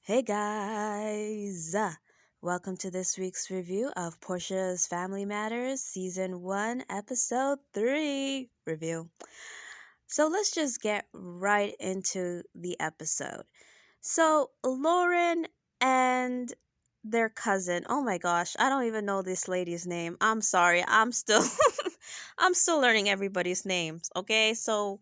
Hey guys! Welcome to this week's review of Portia's Family Matters Season 1, Episode 3 review. So let's just get right into the episode. So Lauren and their cousin, oh my gosh, I don't even know this lady's name. I'm sorry, I'm still I'm still learning everybody's names, okay? So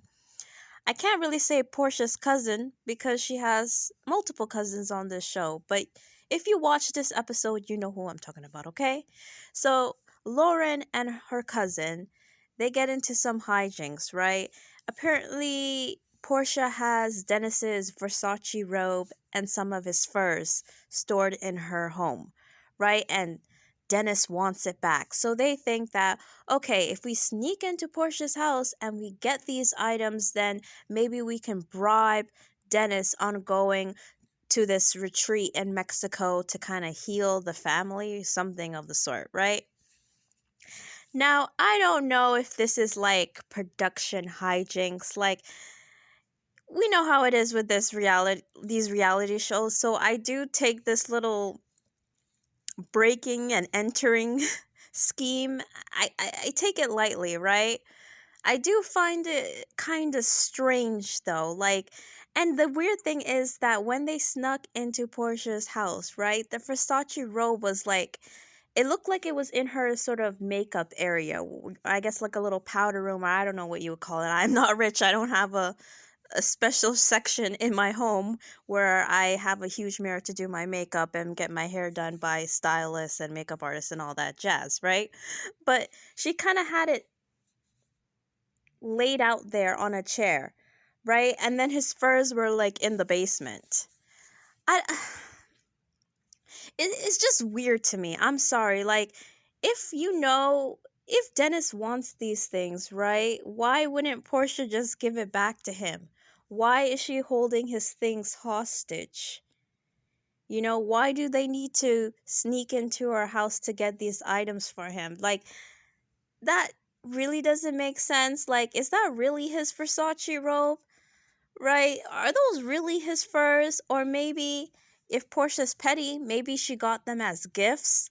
I can't really say Portia's cousin because she has multiple cousins on this show, but if you watch this episode, you know who I'm talking about, okay? So, Lauren and her cousin, they get into some hijinks, right? Apparently, Portia has Dennis's Versace robe and some of his furs stored in her home, right? And Dennis wants it back. So they think that, okay, if we sneak into Portia's house and we get these items, then maybe we can bribe Dennis on going to this retreat in Mexico to kind of heal the family, something of the sort, right? Now, I don't know if this is like production hijinks. Like, we know how it is with these reality shows, so I do take this little breaking and entering scheme. I take it lightly, right? I do find it kind of strange though. Like, and the weird thing is that when they snuck into Portia's house, right, the Versace robe was like, it looked like it was in her sort of makeup area. I guess like a little powder room, or I don't know what you would call it. I'm not rich. I don't have a special section in my home where I have a huge mirror to do my makeup and get my hair done by stylists and makeup artists and all that jazz, right? But she kind of had it laid out there on a chair, right? And then his furs were like in the basement. I it's just weird to me. I'm sorry. Like, if Dennis wants these things, right? Why wouldn't Portia just give it back to him? Why is she holding his things hostage? Why do they need to sneak into her house to get these items for him? Like, that really doesn't make sense. Like, is that really his Versace robe? Right? Are those really his furs? Or maybe if Portia's petty, maybe she got them as gifts.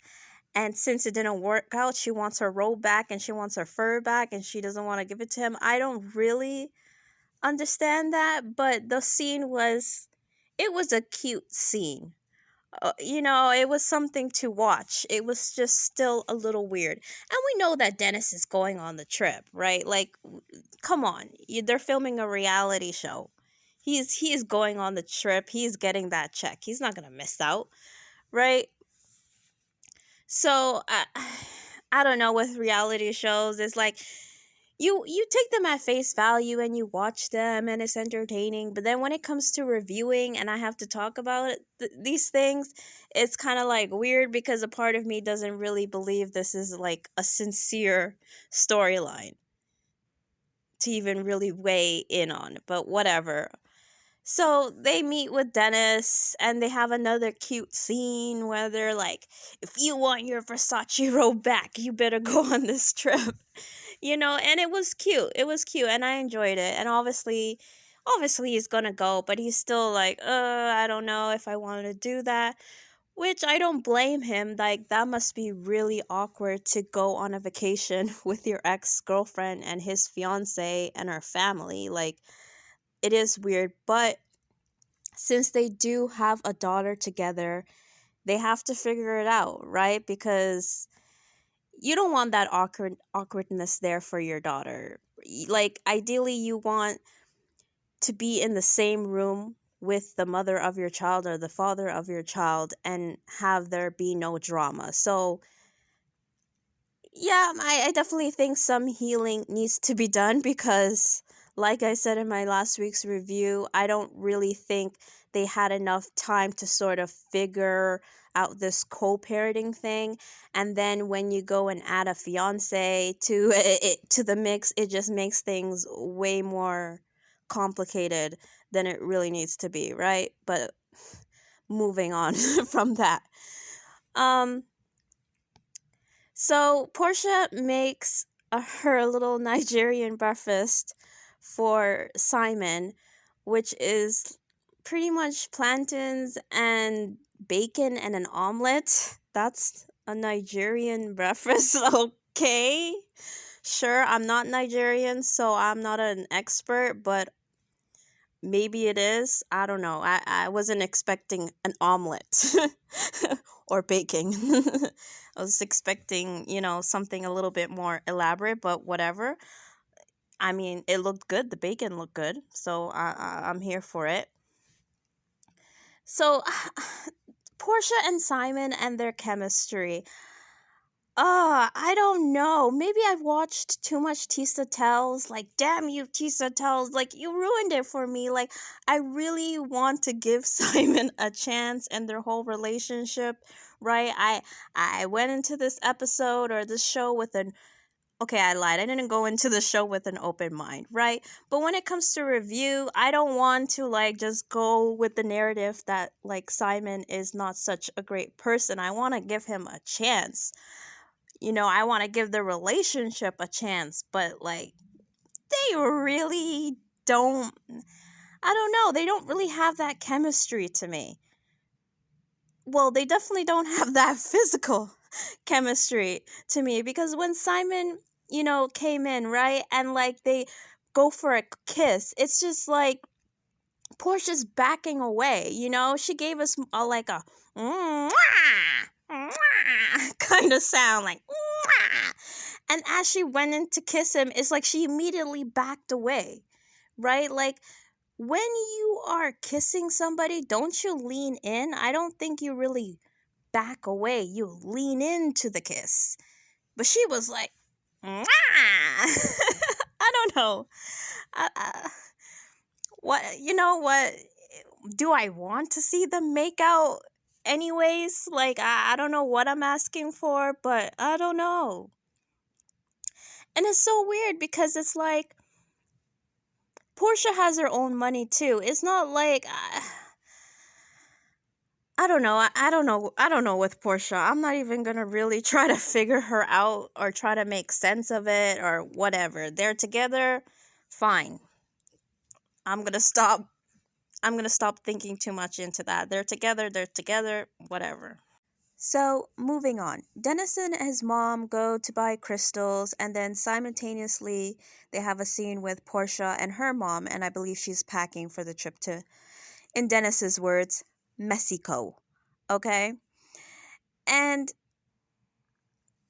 And since it didn't work out, she wants her robe back and she wants her fur back and she doesn't want to give it to him. I don't really understand that, but it was a cute scene. It was something to watch. It was just still a little weird. And we know that Dennis is going on the trip, right? Like, come on. They're filming a reality show. He is going on the trip. He's getting that check. He's not going to miss out, right? So, I don't know, with reality shows, it's like you take them at face value and you watch them and it's entertaining, but then when it comes to reviewing and I have to talk about these things, it's kind of like weird because a part of me doesn't really believe this is like a sincere storyline to even really weigh in on, but whatever. So they meet with Dennis and they have another cute scene where they're like, if you want your Versace robe back, you better go on this trip. And it was cute. It was cute and I enjoyed it. And obviously he's gonna go, but he's still like, I don't know if I want to do that. Which I don't blame him. Like, that must be really awkward to go on a vacation with your ex-girlfriend and his fiance and her family. Like, it is weird, but since they do have a daughter together, they have to figure it out, right? Because you don't want that awkwardness there for your daughter. Like, ideally, you want to be in the same room with the mother of your child or the father of your child and have there be no drama. So, yeah, I definitely think some healing needs to be done because, like I said in my last week's review, I don't really think they had enough time to sort of figure out this co-parenting thing. And then when you go and add a fiance to the mix, it just makes things way more complicated than it really needs to be, right? But moving on from that. So Portia makes her little Nigerian breakfast for Simon, which is pretty much plantains and bacon and an omelet. That's a Nigerian breakfast, okay? Sure, I'm not Nigerian, so I'm not an expert, but maybe it is. I don't know. I wasn't expecting an omelet or baking. I was expecting, something a little bit more elaborate, but whatever. I mean, it looked good. The bacon looked good. So I'm here for it. So, Portia and Simon and their chemistry. I don't know. Maybe I've watched too much Tisa Tells. Like, damn you, Tisa Tells. Like, you ruined it for me. Like, I really want to give Simon a chance and their whole relationship, right? I went into this episode or this show with an... Okay, I lied. I didn't go into the show with an open mind, right? But when it comes to review, I don't want to, like, just go with the narrative that, like, Simon is not such a great person. I want to give him a chance. I want to give the relationship a chance, but like they really don't, I don't know, they don't really have that chemistry to me. Well, they definitely don't have that physical chemistry to me, because when Simon, came in, right, and like they go for a kiss, it's just like Portia's backing away, she gave us like a kind of sound, like, and as she went in to kiss him, it's like she immediately backed away, right? Like, when you are kissing somebody, don't you lean in? I don't think you really back away. You lean into the kiss. But she was like, I don't know. What? Do I want to see them make out anyways? Like, I don't know what I'm asking for, but I don't know. And it's so weird because it's like Portia has her own money too. It's not like I don't know. I don't know. I don't know with Portia. I'm not even gonna really try to figure her out or try to make sense of it or whatever. They're together, fine. I'm gonna stop thinking too much into that. They're together, whatever. So, moving on. Dennis and his mom go to buy crystals, and then simultaneously they have a scene with Portia and her mom, and I believe she's packing for the trip to, in Dennis's words, Mexico. Okay? And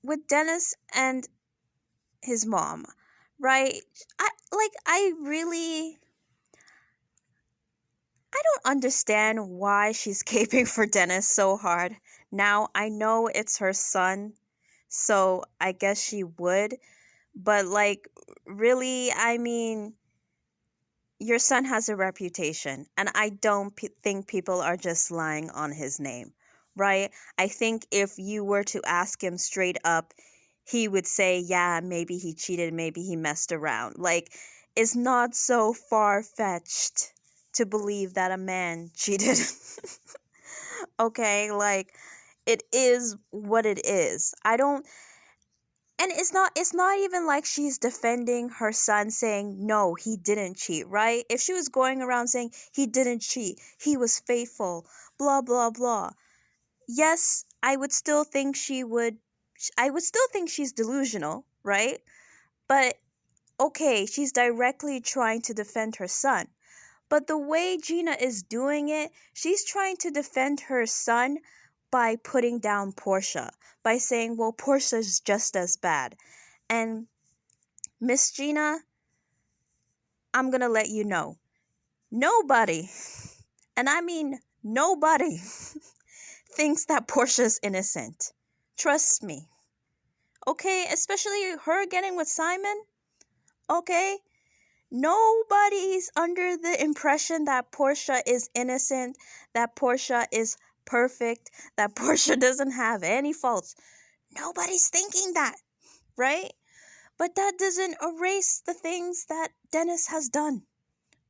with Dennis and his mom, right? I don't understand why she's caping for Dennis so hard. Now, I know it's her son, so I guess she would. But, like, really, I mean, your son has a reputation, and I don't think people are just lying on his name, right? I think if you were to ask him straight up, he would say, yeah, maybe he cheated, maybe he messed around. Like, it's not so far-fetched to believe that a man cheated. Okay, like, it is what it is. And it's not even like she's defending her son, saying no, he didn't cheat, right? If she was going around saying he didn't cheat, he was faithful, blah blah blah, yes, I would still think she's delusional, right? But okay, she's directly trying to defend her son. But the way Gina is doing it, she's trying to defend her son by putting down Portia, by saying, well, Portia's just as bad. And Miss Gina, I'm going to let you know, nobody, and I mean nobody, thinks that Portia's innocent. Trust me. Okay, especially her getting with Simon. Okay, nobody's under the impression that Portia is innocent, that Portia is perfect, that Portia doesn't have any faults. Nobody's thinking that, right? But that doesn't erase the things that Dennis has done,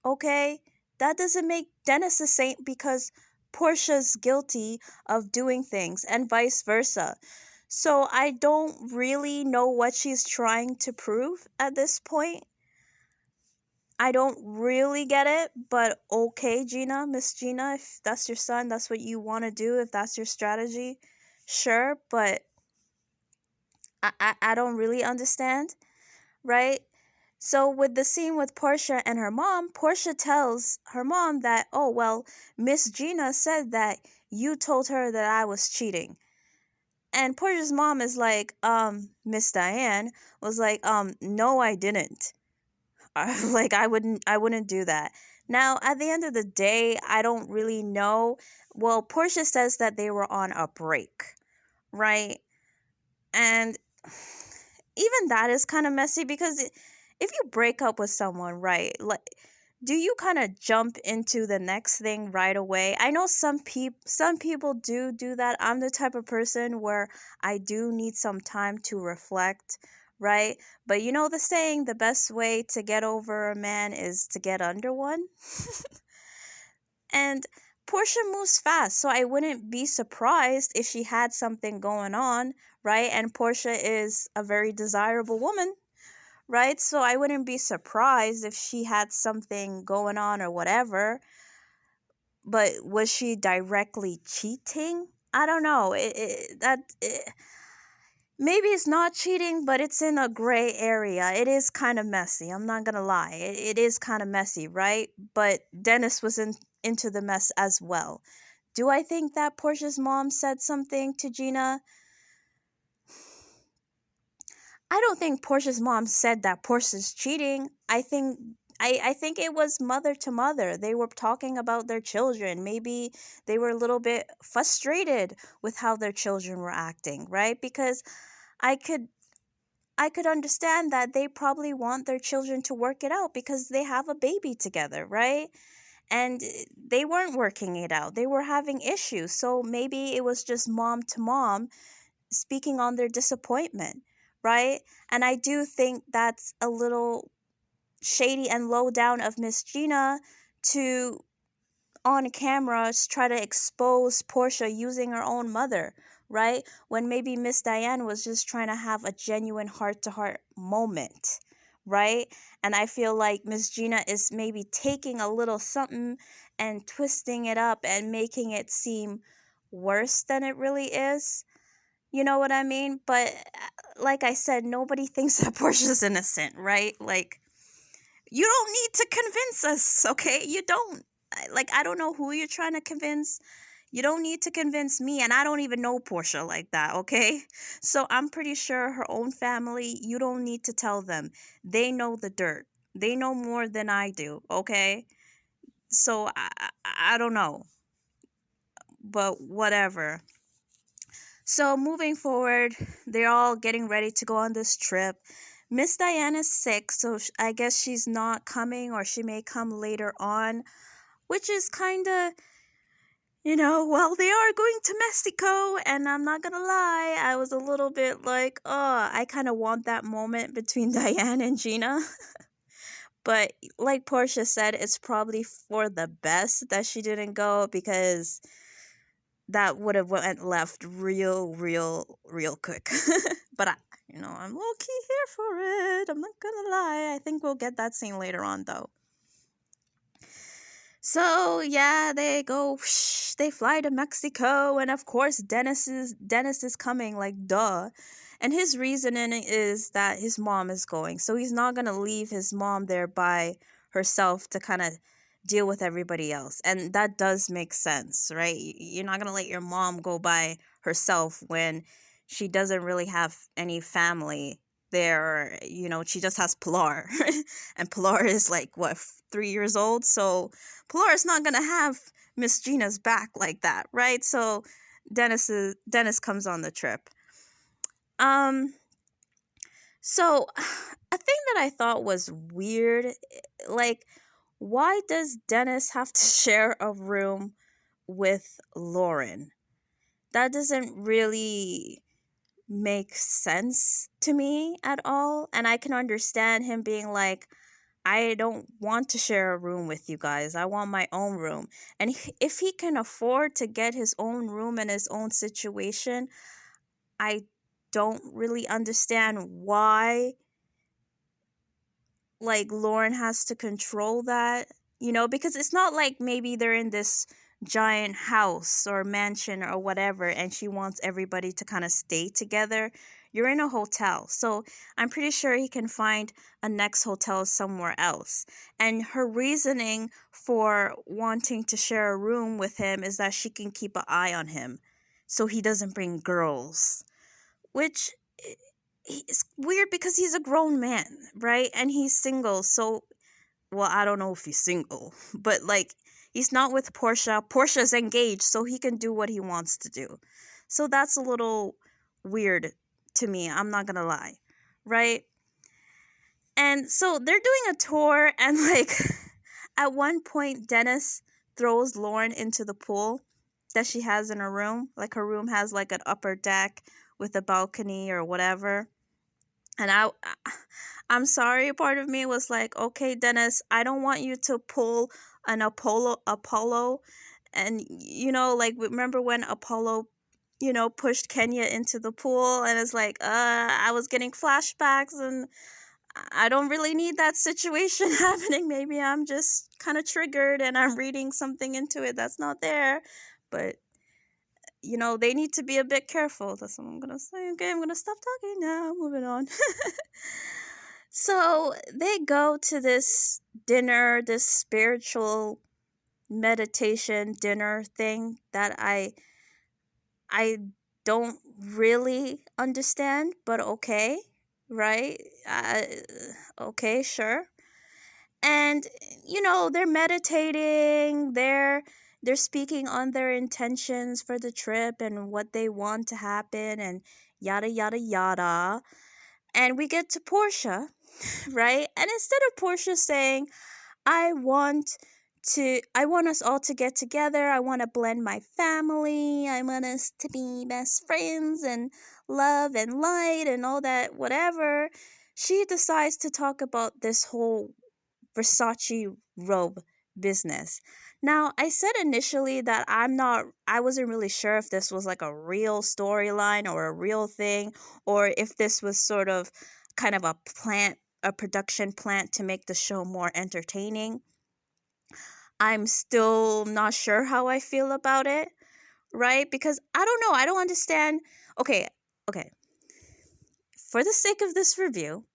okay? That doesn't make Dennis a saint because Portia's guilty of doing things, and vice versa. So I don't really know what she's trying to prove at this point. I don't really get it, but okay, Gina, Miss Gina, if that's your son, that's what you want to do, if that's your strategy, sure, but I don't really understand, right? So with the scene with Porsha and her mom, Porsha tells her mom that, oh, well, Miss Gina said that you told her that I was cheating. And Portia's mom is like, Miss Diane was like, no, I didn't. Like I wouldn't do that. Now, at the end of the day, I don't really know. Well, Portia says that they were on a break, right? And even that is kind of messy because if you break up with someone, right? Like, do you kind of jump into the next thing right away? I know some people do that. I'm the type of person where I do need some time to reflect, right? But you know the saying, the best way to get over a man is to get under one. And Portia moves fast, so I wouldn't be surprised if she had something going on, right? And Portia is a very desirable woman, right? So I wouldn't be surprised if she had something going on or whatever. But was she directly cheating? I don't know. Maybe it's not cheating, but it's in a gray area. It is kind of messy. I'm not gonna lie. It is kind of messy, right? But Dennis was into the mess as well. Do I think that Portia's mom said something to Gina? I don't think Portia's mom said that Portia's cheating. I think it was mother to mother. They were talking about their children. Maybe they were a little bit frustrated with how their children were acting, right? Because I could I could understand that they probably want their children to work it out because they have a baby together, right? And they weren't working it out. They were having issues. So maybe it was just mom to mom speaking on their disappointment, right? And I do think that's a little shady and low down of Miss Gina to on camera try to expose Portia using her own mother, right? When maybe Miss Diane was just trying to have a genuine heart to heart moment, right? And I feel like Miss Gina is maybe taking a little something and twisting it up and making it seem worse than it really is. You know what I mean? But like I said, nobody thinks that Portia's innocent, right? Like, you don't need to convince us, okay? You don't. Like, I don't know who you're trying to convince. You don't need to convince me, and I don't even know Portia like that, okay? So I'm pretty sure her own family, you don't need to tell them. They know the dirt. They know more than I do, okay? So I don't know, but whatever. So moving forward, they're all getting ready to go on this trip. Miss Diana's sick, so I guess she's not coming, or she may come later on, which is kind of, well, they are going to Mexico, and I'm not gonna lie, I was a little bit like, oh, I kind of want that moment between Diane and Gina. But like Portia said, it's probably for the best that she didn't go, because that would have went left real quick. But I'm low key here for it. I'm not gonna lie. I think we'll get that scene later on, though. So yeah, they go. They fly to Mexico, and of course, Dennis is coming. Like, duh. And his reasoning is that his mom is going, so he's not gonna leave his mom there by herself to kind of deal with everybody else. And that does make sense, right? You're not gonna let your mom go by herself when she doesn't really have any family there. She just has Pilar. And Pilar is like, what, 3 years old? So Pilar's not gonna have Miss Gina's back like that, right? So Dennis comes on the trip. So a thing that I thought was weird, like, why does Dennis have to share a room with Lauren? That doesn't really make sense to me at all. And I can understand him being like, I don't want to share a room with you guys. I want my own room. And if he can afford to get his own room and his own situation, I don't really understand why, like, Lauren has to control that, because it's not like maybe they're in this giant house or mansion or whatever and she wants everybody to kind of stay together. You're in a hotel, so I'm pretty sure he can find a next hotel somewhere else. And her reasoning for wanting to share a room with him is that she can keep an eye on him so he doesn't bring girls, which is weird because he's a grown man, right? And he's single, so, well, I don't know if he's single, but like, he's not with Porsha. Portia's engaged, so he can do what he wants to do. So that's a little weird to me, I'm not gonna lie, right? And so they're doing a tour, and like, at one point, Dennis throws Lauren into the pool that she has in her room. Like, her room has like an upper deck with a balcony or whatever. And I'm sorry, part of me was like, okay, Dennis, I don't want you to pull an Apollo. And, like, remember when Apollo, pushed Kenya into the pool, and it's like, I was getting flashbacks, and I don't really need that situation happening. Maybe I'm just kind of triggered and I'm reading something into it that's not there. But, they need to be a bit careful. That's what I'm going to say. Okay, I'm going to stop talking now. Moving on. So they go to this dinner, this spiritual meditation dinner thing that I don't really understand, but okay, right? Okay, sure. And they're meditating, they're speaking on their intentions for the trip and what they want to happen and yada yada yada. And we get to Porsha, right? And instead of Porsha saying, I want us all to get together, I want to blend my family, I want us to be best friends and love and light and all that, whatever, she decides to talk about this whole Versace robe business. Now, I said initially that I wasn't really sure if this was like a real storyline or a real thing, or if this was sort of kind of a production plant to make the show more entertaining. I'm still not sure how I feel about it, right? Because I don't know, I don't understand. Okay. For the sake of this review,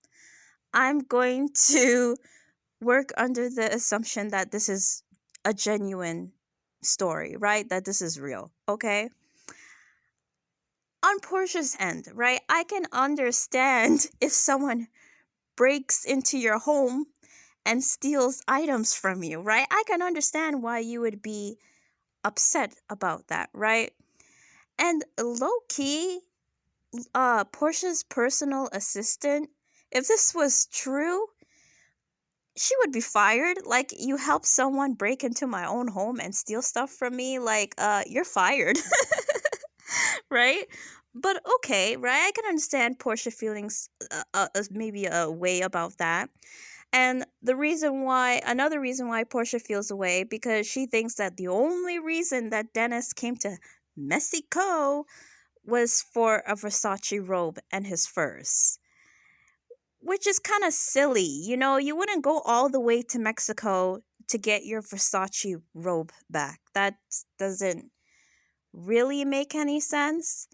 I'm going to work under the assumption that this is a genuine story, right? That this is real, okay? On Porsha's end, right? I can understand if someone breaks into your home and steals items from you, right? I can understand why you would be upset about that, right? And low-key, Porsha's personal assistant, if this was true, she would be fired. Like, you help someone break into my own home and steal stuff from me, like, you're fired. Right? But okay, right? I can understand Porsha feelings maybe a way about that. And another reason why Porsha feels away, because she thinks that the only reason that Dennis came to Mexico was for a Versace robe and his furs. Which is kind of silly, you wouldn't go all the way to Mexico to get your Versace robe back. That doesn't really make any sense,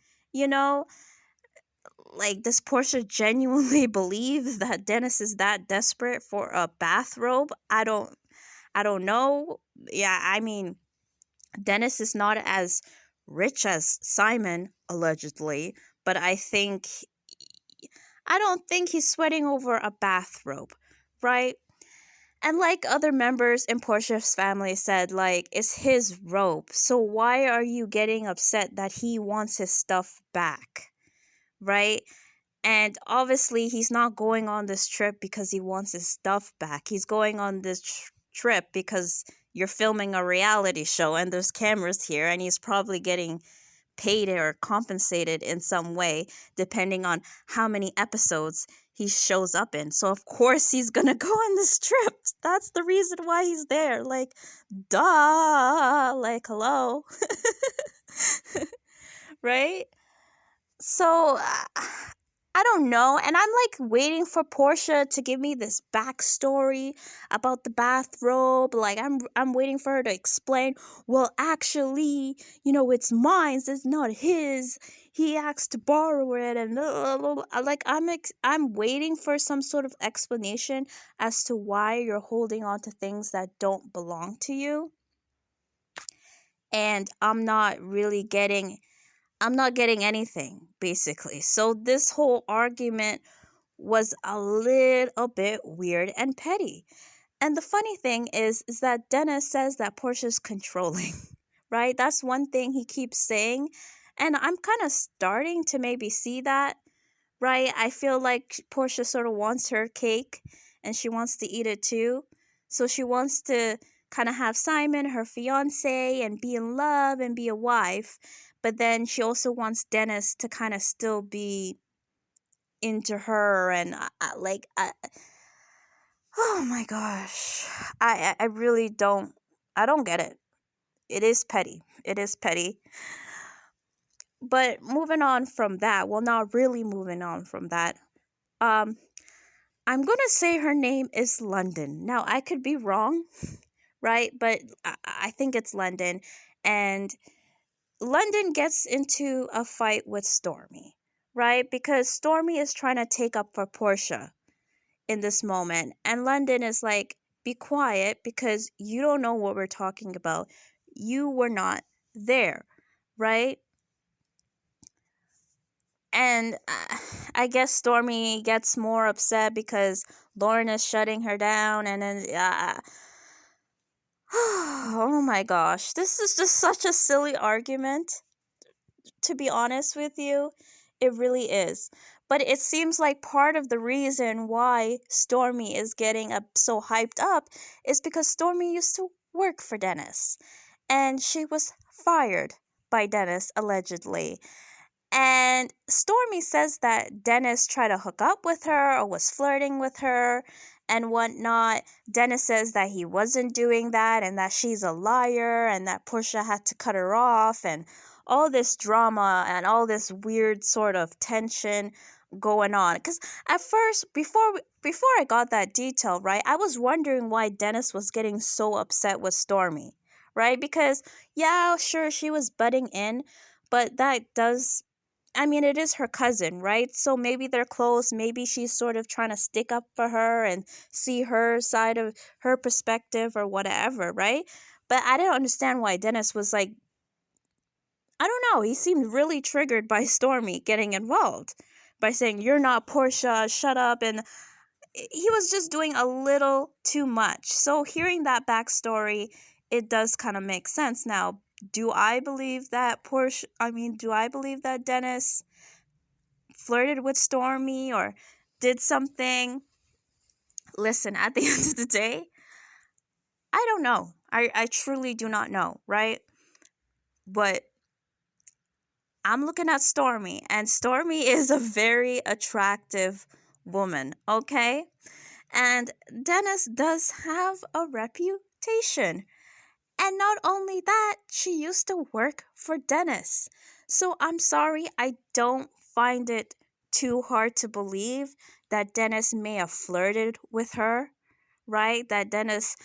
Like, does Porsha genuinely believe that Dennis is that desperate for a bathrobe? I don't know. Yeah, I mean, Dennis is not as rich as Simon, allegedly, but I don't think he's sweating over a bathrobe, right? And like other members in Portia's family said, like, it's his robe. So why are you getting upset that he wants his stuff back, right? And obviously he's not going on this trip because he wants his stuff back. He's going on this trip because you're filming a reality show and there's cameras here, and he's probably getting paid or compensated in some way depending on how many episodes he shows up in. So of course he's gonna go on this trip. That's the reason why he's there. Like, duh, like, hello. Right? So I don't know, and I'm like waiting for Porsha to give me this backstory about the bathrobe. Like I'm waiting for her to explain. Well, actually, it's mine. It's not his. He asked to borrow it, and like I'm waiting for some sort of explanation as to why you're holding on to things that don't belong to you. And I'm not getting anything, basically. So this whole argument was a little bit weird and petty. And the funny thing is that Dennis says that Portia's controlling, right? That's one thing he keeps saying. And I'm kind of starting to maybe see that, right? I feel like Portia sort of wants her cake and she wants to eat it too. So she wants to kind of have Simon, her fiance, and be in love and be a wife. But then she also wants Dennis to kind of still be into her. And oh my gosh, I really I don't get it. It is petty. It is petty. But moving on from that, well, not really moving on from that. Um, I'm gonna say her name is London. Now I could be wrong, right? But I think it's London, and London gets into a fight with Stormy, right? Because Stormy is trying to take up for Portia in this moment, and London is like, "Be quiet, because you don't know what we're talking about. You were not there, right?" And I guess Stormy gets more upset because Lauren is shutting her down, and then oh my gosh, this is just such a silly argument, to be honest with you. It really is. But it seems like part of the reason why Stormy is getting so hyped up is because Stormy used to work for Dennis, and she was fired by Dennis, allegedly. And Stormy says that Dennis tried to hook up with her or was flirting with her and whatnot. Dennis says that he wasn't doing that and that she's a liar and that Portia had to cut her off, and all this drama and all this weird sort of tension going on. Because at first, before I got that detail, right, I was wondering why Dennis was getting so upset with Stormy, right? Because, yeah, sure, she was butting in, but it is her cousin, right? So maybe they're close. Maybe she's sort of trying to stick up for her and see her side of her perspective or whatever, right? But I didn't understand why Dennis was like, I don't know, he seemed really triggered by Stormy getting involved by saying, "You're not Portia, shut up." And he was just doing a little too much. So hearing that backstory, it does kind of make sense now. Do I believe that Dennis flirted with Stormy or did something? Listen, at the end of the day, I don't know. I truly do not know, right? But I'm looking at Stormy, and Stormy is a very attractive woman, okay? And Dennis does have a reputation. And not only that, she used to work for Dennis. So I'm sorry, I don't find it too hard to believe that Dennis may have flirted with her, right? That Dennis,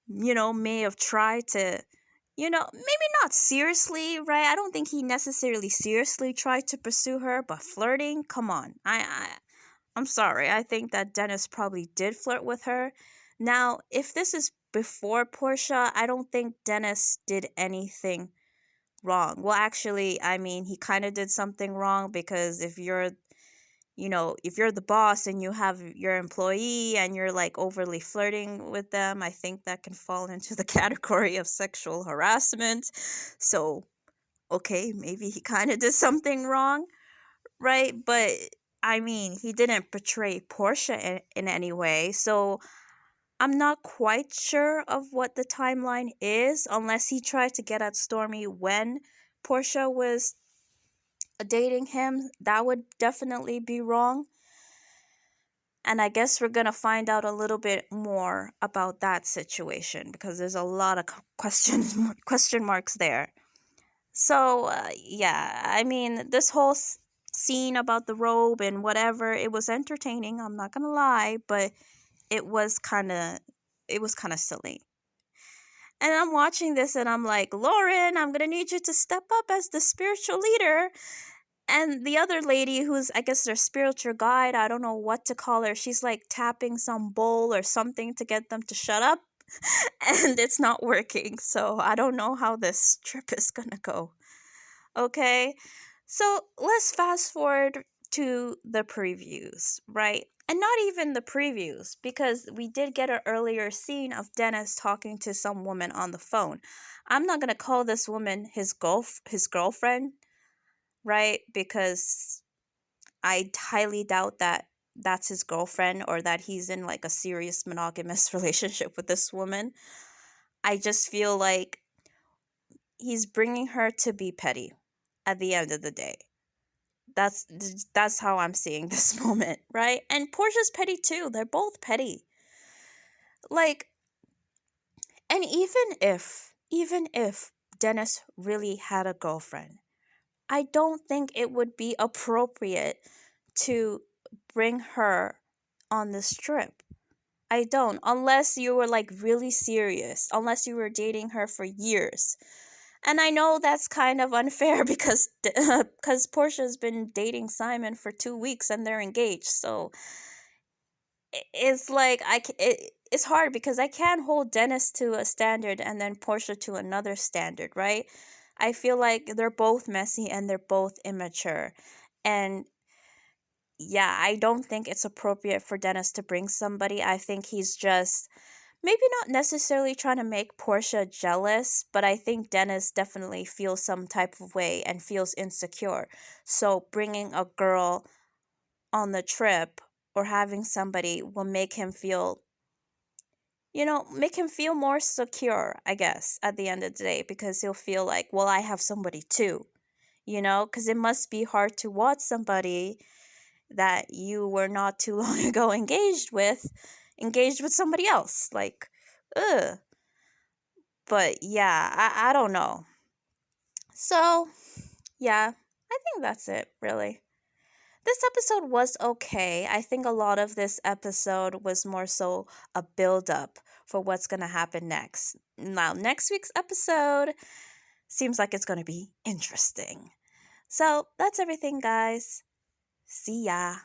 may have tried to, maybe not seriously, right? I don't think he necessarily seriously tried to pursue her, but flirting, come on. I'm sorry. I think that Dennis probably did flirt with her. Now, if this is before Portia, I don't think Dennis did anything wrong. Well, actually, he kind of did something wrong, because if you're the boss and you have your employee and you're like overly flirting with them, I think that can fall into the category of sexual harassment. So, okay, maybe he kind of did something wrong, right? But he didn't betray Portia in any way. So I'm not quite sure of what the timeline is, unless he tried to get at Stormy when Portia was dating him. That would definitely be wrong. And I guess we're going to find out a little bit more about that situation, because there's a lot of question marks there. So, yeah, this whole scene about the robe and whatever. It was entertaining, I'm not gonna lie, but it was kind of silly. And I'm watching this and I'm like, Lauren, I'm gonna need you to step up as the spiritual leader. And the other lady, who's, I guess, their spiritual guide, I don't know what to call her, she's like tapping some bowl or something to get them to shut up. And it's not working. So I don't know how this trip is gonna go. Okay. So let's fast forward to the previews, right? And not even the previews, because we did get an earlier scene of Dennis talking to some woman on the phone. I'm not gonna call this woman his girlfriend, right? Because I highly doubt that that's his girlfriend, or that he's in like a serious monogamous relationship with this woman. I just feel like he's bringing her to be petty at the end of the day. That's how I'm seeing this moment, right? And Portia's petty too. They're both petty. Like, and even if Dennis really had a girlfriend, I don't think it would be appropriate to bring her on this trip. I don't, unless you were like really serious, unless you were dating her for years. And I know that's kind of unfair because Portia's been dating Simon for 2 weeks and they're engaged. So it's like it's hard because I can't hold Dennis to a standard and then Portia to another standard, right? I feel like they're both messy and they're both immature. And yeah, I don't think it's appropriate for Dennis to bring somebody. I think he's just maybe not necessarily trying to make Portia jealous, but I think Dennis definitely feels some type of way and feels insecure. So bringing a girl on the trip or having somebody will make him feel, make him feel more secure, I guess, at the end of the day, because he'll feel like, well, I have somebody too, because it must be hard to watch somebody that you were not too long ago engaged with somebody else. Like, ugh. But yeah, I don't know. So, yeah, I think that's it, really. This episode was okay. I think a lot of this episode was more so a build up for what's going to happen next. Now, next week's episode seems like it's going to be interesting. So, that's everything, guys. See ya.